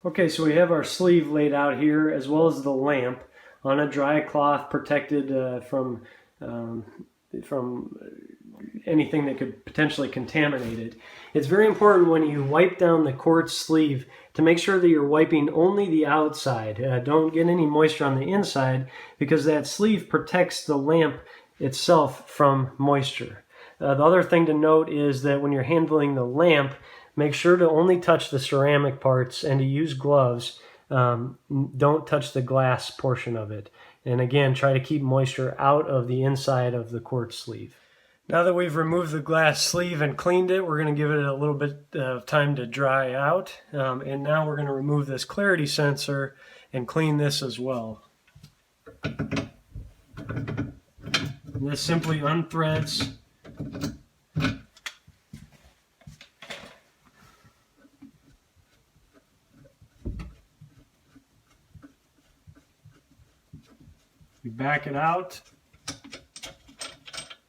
Okay, so we have our sleeve laid out here as well as the lamp on a dry cloth protected from anything that could potentially contaminate it. It's very important when you wipe down the quartz sleeve to make sure that you're wiping only the outside. Don't get any moisture on the inside because that sleeve protects the lamp itself from moisture. The other thing to note is that when you're handling the lamp, make sure to only touch the ceramic parts and to use gloves. Don't touch the glass portion of it. And again, try to keep moisture out of the inside of the quartz sleeve. Now that we've removed the glass sleeve and cleaned it, we're going to give it a little bit of time to dry out. And now we're going to remove this clarity sensor and clean this as well. And this simply unthreads. You back it out.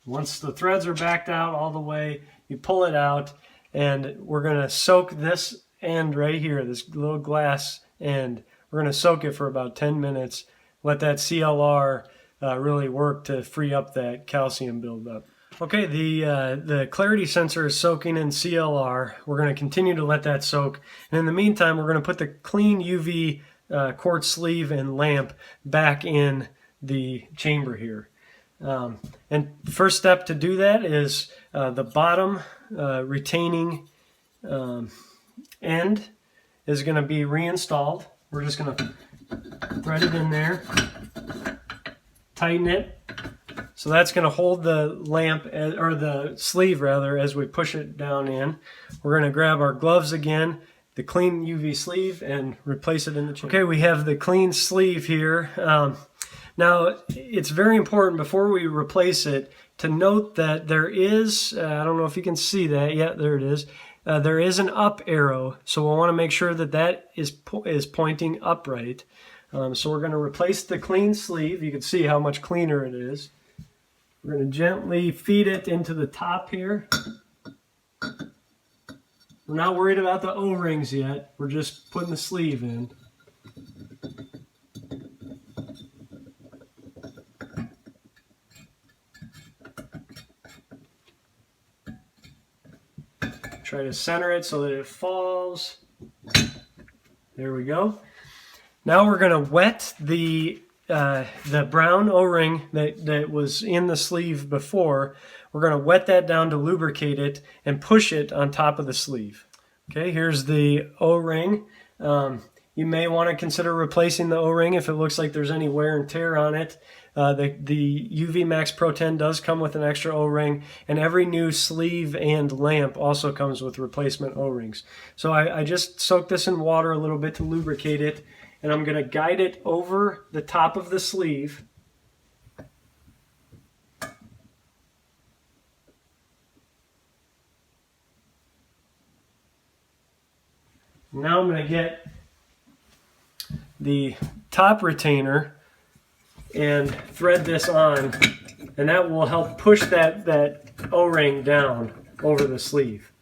Once the threads are backed out all the way, you pull it out, and we're going to soak this end right here, this little glass end. We're going to soak it for about 10 minutes. Let that CLR really work to free up that calcium buildup. Okay, the clarity sensor is soaking in CLR. We're going to continue to let that soak. And in the meantime, we're going to put the clean UV quartz sleeve and lamp back in the chamber here. And first step to do that is the bottom retaining end is going to be reinstalled. We're just going to thread it in there, tighten it. So that's going to hold the lamp, or the sleeve rather, as we push it down in. We're going to grab our gloves again, the clean UV sleeve, and replace it in the chamber. Okay, we have the clean sleeve here. Now, it's very important before we replace it to note that there is, I don't know if you can see that yet, there it is. There is an up arrow, so we'll want to make sure that that is pointing upright. So we're going to replace the clean sleeve. You can see how much cleaner it is. We're going to gently feed it into the top here. We're not worried about the O-rings yet. We're just putting the sleeve in. Try to center it so that it falls. There we go. Now we're going to wet the brown O-ring that was in the sleeve before. We're going to wet that down to lubricate it and push it on top of the sleeve. Okay, here's the O-ring. You may want to consider replacing the O-ring if it looks like there's any wear and tear on it. The UV Max Pro 10 does come with an extra O-ring, and every new sleeve and lamp also comes with replacement O-rings. So I just soaked this in water a little bit to lubricate it, and I'm going to guide it over the top of the sleeve. Now I'm going to get the top retainer and thread this on, and that will help push that O-ring down over the sleeve.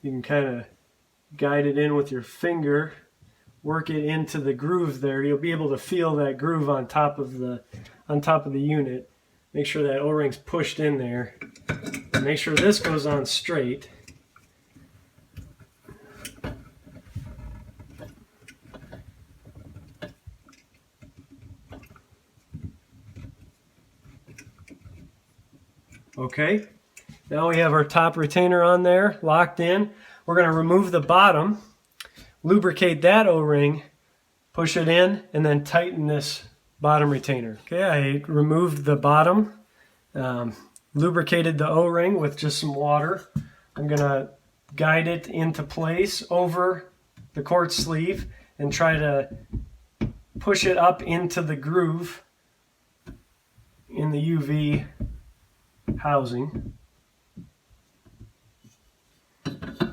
You can kind of guide it in with your finger, work it into the groove there. You'll be able to feel that groove on top of the unit. Make sure that O-ring's pushed in there. Make sure this goes on straight. Okay. Now we have our top retainer on there, locked in. We're going to remove the bottom, lubricate that O-ring, push it in, and then tighten this bottom retainer. Okay, I removed the bottom. lubricated the O-ring with just some water. I'm going to guide it into place over the quartz sleeve and try to push it up into the groove in the UV housing.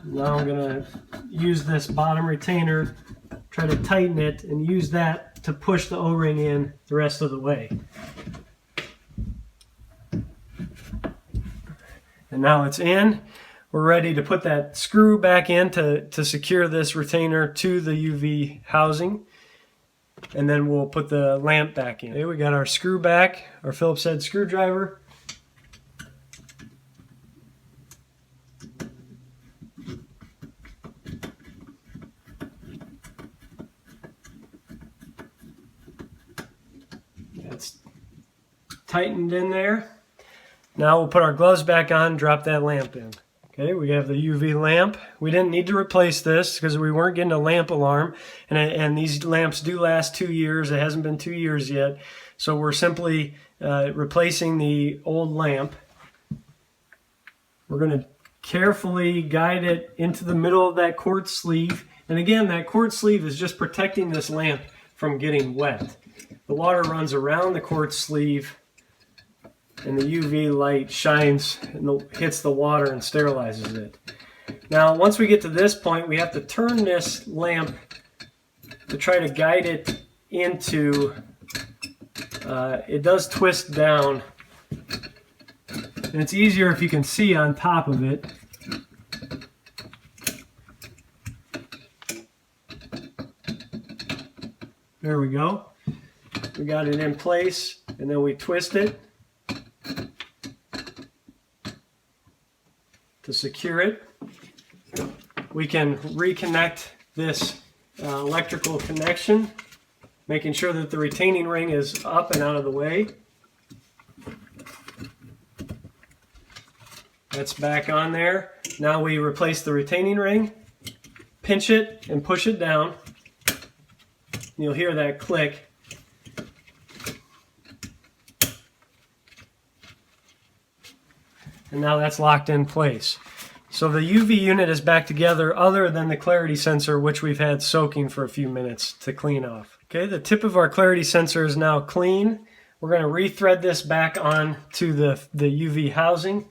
Now I'm going to use this bottom retainer, try to tighten it, and use that to push the O-ring in the rest of the way. And now it's in. We're ready to put that screw back in to secure this retainer to the UV housing. And then we'll put the lamp back in. Okay, we got our screw back, our Phillips head screwdriver. That's tightened in there. Now we'll put our gloves back on, drop that lamp in. Okay, we have the UV lamp. We didn't need to replace this because we weren't getting a lamp alarm, and these lamps do last 2 years. It hasn't been 2 years yet, so we're simply replacing the old lamp. We're going to carefully guide it into the middle of that quartz sleeve, and again, that quartz sleeve is just protecting this lamp from getting wet. The water runs around the quartz sleeve, and the UV light shines and hits the water and sterilizes it. Now, once we get to this point, we have to turn this lamp to try to guide it into, it does twist down, and it's easier if you can see on top of it. There we go. We got it in place, and then we twist it to secure it. We can reconnect this electrical connection, making sure that the retaining ring is up and out of the way. That's back on there. Now we replace the retaining ring, pinch it and push it down. You'll hear that click. And now that's locked in place. So the UV unit is back together other than the clarity sensor, which we've had soaking for a few minutes to clean off. Okay, the tip of our clarity sensor is now clean. We're going to rethread this back on to the UV housing.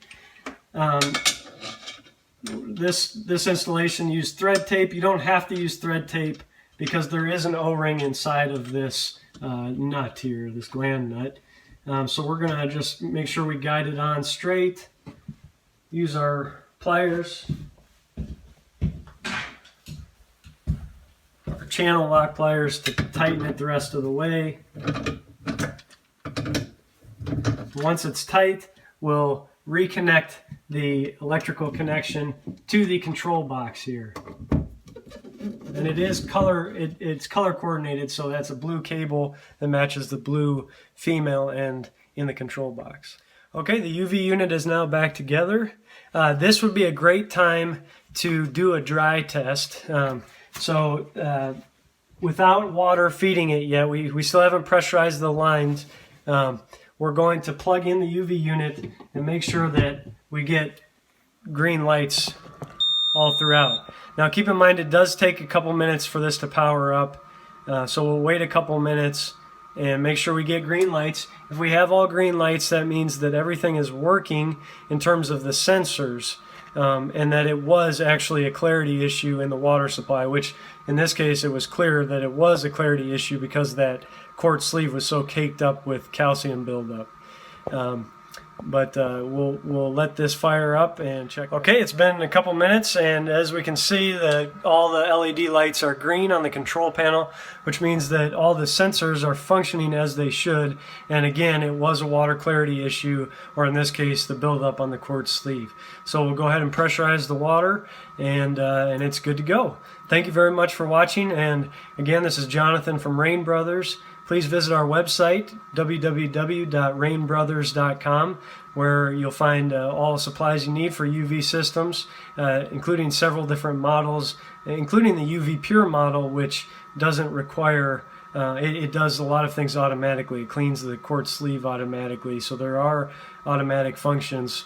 This installation used thread tape. You don't have to use thread tape because there is an O-ring inside of this nut here, this gland nut. So we're going to just make sure we guide it on straight. Use our pliers, our channel lock pliers, to tighten it the rest of the way. Once it's tight, we'll reconnect the electrical connection to the control box here. And it is it's color coordinated, so that's a blue cable that matches the blue female end in the control box. Okay, the UV unit is now back together. This would be a great time to do a dry test. Without water feeding it yet, we still haven't pressurized the lines. We're going to plug in the UV unit and make sure that we get green lights all throughout. Now keep in mind it does take a couple minutes for this to power up, so we'll wait a couple minutes and make sure we get green lights. If we have all green lights, that means that everything is working in terms of the sensors, and that it was actually a clarity issue in the water supply, which in this case it was clear that it was a clarity issue because that quartz sleeve was so caked up with calcium buildup. But we'll let this fire up and check. Okay, it's been a couple minutes, and as we can see, all the LED lights are green on the control panel, which means that all the sensors are functioning as they should. And again, it was a water clarity issue, or in this case, the buildup on the quartz sleeve. So we'll go ahead and pressurize the water, and it's good to go. Thank you very much for watching, and again, this is Jonathan from Rain Brothers. Please visit our website, www.rainbrothers.com, where you'll find all the supplies you need for UV systems, including several different models, including the UV Pure model, which doesn't require it does a lot of things automatically. It cleans the quartz sleeve automatically. So there are automatic functions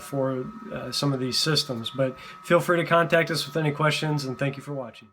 for some of these systems. But feel free to contact us with any questions, and thank you for watching.